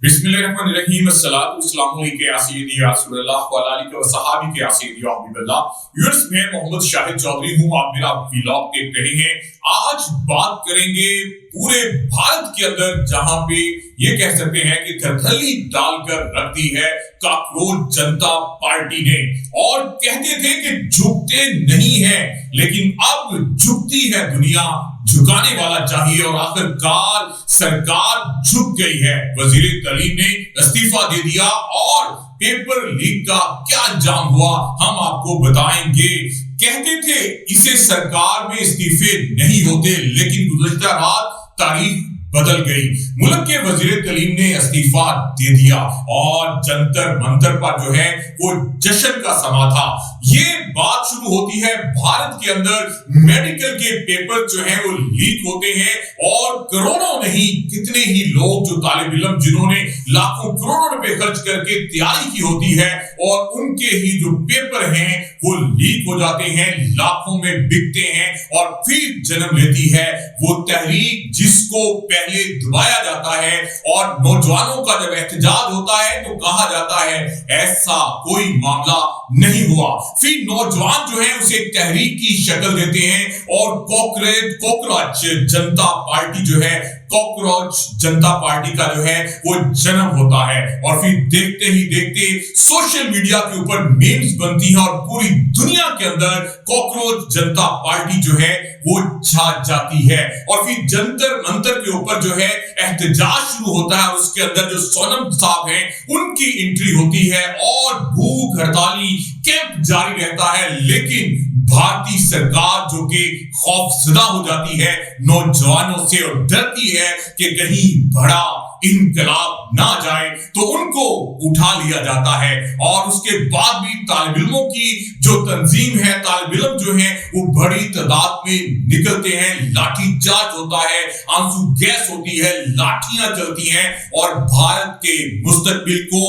बिस्मिल्लाहिर्रहमानिर्रहीम अस्सलातु वस्सलामु अलैका या सय्यदी या रसूलल्लाह व अला आलिका व सहाबिका या सय्यदी या हबीबल्लाह। व्यूअर्स, मैं मोहम्मद शाहिद चौधरी हूं, आप मेरा व्लॉग देख रहे हैं। आज बात करेंगे पूरे भारत के अंदर जहां पे ये कह सकते हैं कि धड़ल्ली डालकर रख दी है कॉकरोच जनता पार्टी ने, और कहते थे कि झुकते नहीं है, लेकिन अब झुकती है दुनिया, झुकाने वाला चाहिए, और आखिरकार सरकार झुक गई है। वजीर तालीम ने इस्तीफा दे दिया और पेपर लीक का क्या अंजाम हुआ हम आपको बताएंगे। कहते थे इसे सरकार में इस्तीफे नहीं होते, लेकिन गुज़श्ता रात तारीख बदल गई। मुल्क के वजीर तालीम ने इस्तीफा दे दिया और जंतर मंतर पर जो है वो जश्न का समा था। ये बात शुरू होती है भारत के अंदर मेडिकल के पेपर जो है वो लीक होते हैं, और करोड़ों नहीं कितने ही लोग जो तालिब इल्म जिन्होंने लाखों करोड़ों रुपए खर्च करके तैयारी की होती है, और उनके ही जो पेपर हैं वो लीक हो जाते हैं, लाखों में बिकते हैं, और फिर जन्म लेती है वो तहरीक जिसको पहले दबाया जाता है। और नौजवानों का जब एहतजाज होता है तो कहा जाता है ऐसा कोई मामला नहीं हुआ, फिर नौजवान जो है उसे तहरीक की शक्ल देते हैं, और कॉकरोच जनता पार्टी जो है, कॉकरोच जनता पार्टी का जो है वो जन्म होता है। और फिर देखते ही देखते सोशल मीडिया के ऊपर मीम्स बनती हैं, और पूरी दुनिया के अंदर कॉकरोच जनता पार्टी जो है वो छा जाती है। और फिर जंतर मंतर के ऊपर जो है एहतजाज शुरू होता है, और उसके अंदर जो सोनम साहब हैं उनकी एंट्री होती है, और भूख हड़ताली कैंप जारी रहता है। लेकिन भारतीय सरकार जो कि खौफजदा हो जाती है नौजवानों से, और डरती है कि कहीं बड़ा इनकलाब ना जाए, तो उनको उठा लिया जाता है। और उसके बाद भी तालिब इल्मों की जो तंजीम है, तालिब इल्म जो है वो बड़ी तादाद में निकलते हैं, लाठी चार्ज होता है, आंसू गैस होती है, लाठियां चलती हैं, और भारत के मुस्तकबिल को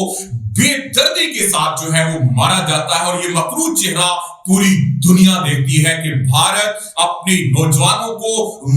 बेदर्दी के साथ जो है वो मारा जाता है। और ये मकरूज चेहरा पूरी दुनिया देखती है कि भारत अपने नौजवानों को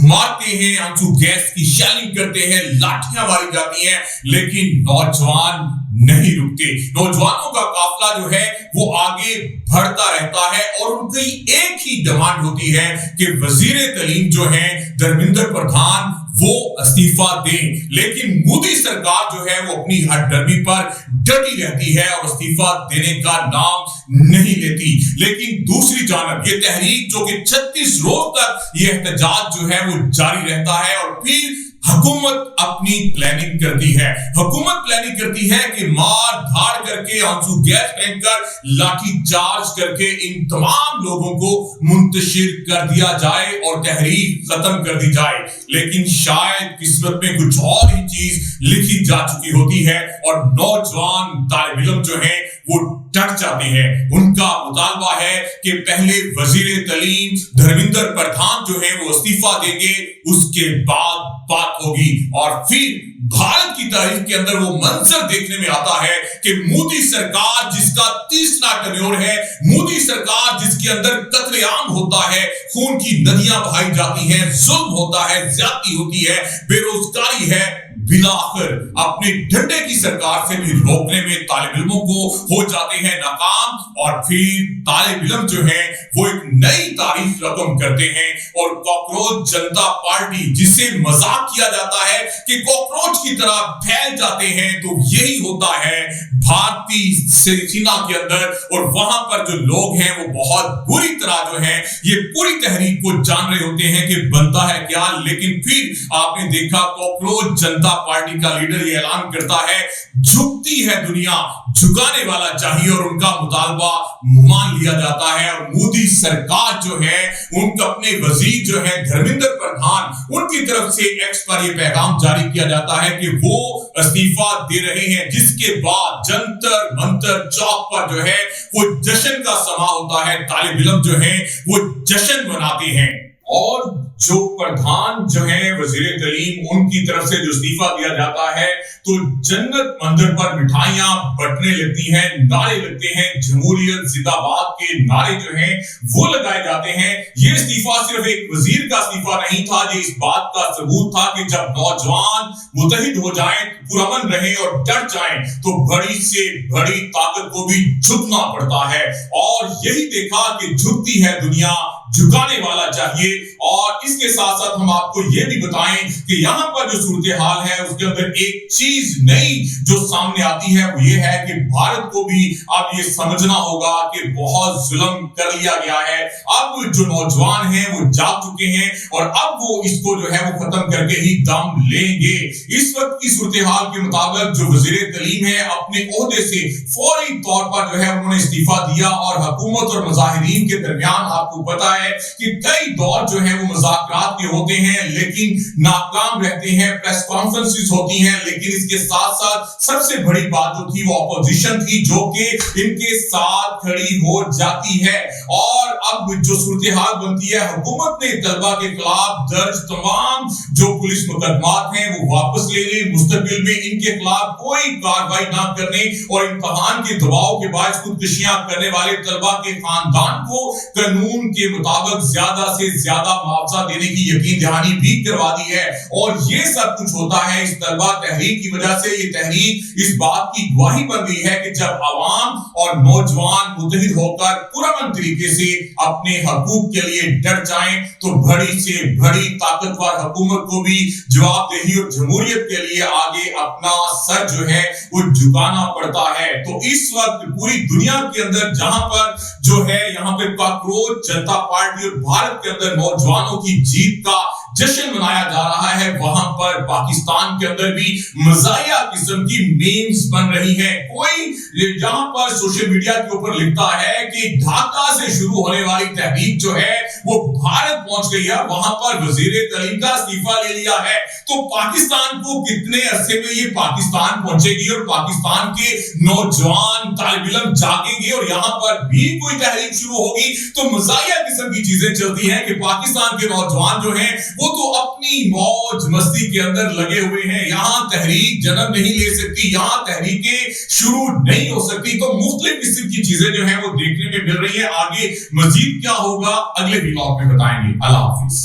मारते हैं, आंसू गैस की शेलिंग करते हैं, लाठियां मारी जाती हैं, लेकिन नौजवान नहीं रुकते। नौजवानों का काफिला जो है वो आगे बढ़ता रहता है, और उनकी एक ही डिमांड होती है कि वजीर तालीम जो है धर्मेंद्र प्रधान वो इस्तीफा दें। लेकिन मोदी सरकार जो है वो अपनी हथकंडे पर डटी रहती है और इस्तीफा देने का नाम नहीं लेती। लेकिन दूसरी जानब ये तहरीक जो कि 36 रोज तक ये एहतजाज जो है वो जारी रहता है, और फिर हुकूमत अपनी प्लानिंग करती है। हुकूमत प्लानिंग करती है कि मार धाड़ करके, आंसू गैस फेंककर, लाठी चार्ज करके इन तमाम लोगों को मुंतशिर कर दिया जाए और तहरीक खत्म कर दी जाए। लेकिन शायद किस्मत में कुछ और ही चीज लिखी जा चुकी होती है, और नौजवान तालिब इल्म जो है वो डट जाते हैं। उनका मुतालबा है कि पहले वजीर तालीम धर्मेंद्र प्रधान जो है वो इस्तीफा देंगे, उसके बाद बात होगी। और फिर भारत की तारीख के अंदर वो मंजर देखने में आता है कि मोदी सरकार जिसका तीसरा टर्न्योर है, मोदी सरकार जिसके अंदर कत्लेआम होता है, खून की नदियां बहाई जाती हैं, जुल्म होता है, ज्यादती होती है, बेरोजगारी है, बिलाखिर अपने डंडे की सरकार से भी रोकने में तालिब इल्मों को हो जाते हैं नाकाम। और फिर तालिब इल्म जो है वो एक नई तारीख रकम करते हैं, और कॉकरोच जनता पार्टी जिसे मजाक किया जाता है कि कॉकरोच की तरह फैल जाते हैं, तो यही होता है भारतीय सेना के अंदर। और वहां पर जो लोग हैं वो बहुत बुरी तरह जो है ये पूरी तहरीक को जान रहे होते हैं कि बनता है क्या। लेकिन फिर आपने देखा कॉकरोच जनता पार्टी का लीडर ये ऐलान करता है झुकती है दुनिया, झुकाने वाला चाहिए, और उनका मुतालबा मान लिया जाता है। और मोदी सरकार जो है उनका अपने वजीर जो है धर्मेंद्र प्रधान, उनकी तरफ से एक्स पर यह पैगाम जारी किया जाता है कि वो इस्तीफा दे रहे हैं, जिसके बाद जंतर मंतर चौक पर जो है वो जश्न का समा होता है। तालिब इल्म जो है वो जश्न मनाते हैं, اور जो प्रधान जो है वजीर तालीम, उनकी तरफ से जो इस्तीफा दिया जाता है तो जन्नत मंदिर पर मिठाइयां बंटने लगती हैं, नारे लगते हैं, जमहूरियत जिंदाबाद के नारे जो हैं वो लगाए जाते हैं। ये इस्तीफा सिर्फ एक वजीर का इस्तीफा नहीं था, ये इस बात का सबूत था कि जब नौजवान मुतहिद हो जाएं, पुरअमन रहे और डट जाएं तो बड़ी से बड़ी ताकत को भी झुकना पड़ता है। और यही देखा कि झुकती है दुनिया, झुकाने वाला चाहिए। और इसके साथ साथ हम आपको ये भी बताएं कि यहाँ पर जो सूरत हाल है उसके अंदर एक चीज नई जो सामने आती है वो ये है कि भारत को भी अब ये समझना होगा कि बहुत जुल्म कर लिया गया है। अब जो नौजवान हैं वो जाग चुके हैं और अब वो इसको जो है वो खत्म करके ही दम लेंगे। इस वक्त की सूरत हाल के मुताबिक जो वजीर तालीम है अपने ओहदे से फौरी तौर पर जो है उन्होंने इस्तीफा दिया और हुकूमत और मुजाहिरीन के दरमियान आपको पता है कि कई दौर जो है वो मुज़ाकरात के होते हैं लेकिन नाकाम रहते हैं, प्रेस कॉन्फ्रेंसेस होती हैं, लेकिन इसके साथ साथ सबसे बड़ी बात जो थी वो अपोजिशन थी जो कि इनके साथ खड़ी हो जाती है। और अब जो सूरत हाल बनती है, हुकूमत ने तलबा के खिलाफ दर्ज तमाम जो पुलिस मुकदमात हैं वो वापस ले ली, मुस्तकिल में इनके खिलाफ कोई कार्रवाई ना करने और इम्तिहान के दबाव के बायस खुदकुशियां करने वाले तलबा के खानदान को कानून के मुताबिक ज्यादा से ज्यादा मुआवजा देने की यकीन दहानी भी करवा दी है। और ये सब कुछ होता है इस तलबा तहरीक की वजह से। ये तहरीक इस बात की गवाही बन गई है कि जब अवाम और नौजवान मुत्तहिद होकर पुरअमन तरीके से अपने हकूक के लिए डट जाएं तो बड़ी से बड़ी ताकतवर हुकूमत को भी जवाबदेही और जमहूरियत के लिए आगे अपना सर जो है वो झुकाना पड़ता है। तो इस वक्त पूरी दुनिया के अंदर जहां पर जो है यहाँ पे काकरोच जनता पार्टी और भारत के अंदर नौजवानों की जीत का जश्न मनाया जा रहा है, वहां पर पाकिस्तान के अंदर भी मजाया किस्म की मीम्स बन रही है। कोई जहां पर सोशल मीडिया के ऊपर लिखता है कि ढाका से शुरू होने वाली तहरीक जो है वो भारत पहुंच गई है, वहां पर वजीर तालीम का इस्तीफा ले लिया है। तो पाकिस्तान को कितने अरसे में ये पाकिस्तान पहुंचेगी और पाकिस्तान के नौजवान तालिब इल्म जागेंगे और यहाँ पर भी कोई तहरीक शुरू होगी। तो मजाया किस्म की चीजें चलती हैं कि पाकिस्तान के नौजवान जो हैं वो तो अपनी मौज मस्ती के अंदर लगे हुए हैं, यहाँ तहरीक जन्म नहीं ले सकती, यहाँ तहरीकें शुरू नहीं हो सकती। तो मुख्तलिफ किस्म की चीजें जो है वो देखने में मिल रही है। आगे मजीद क्या होगा अगले व्लॉग में बताएंगे। अल्लाह हाफिज।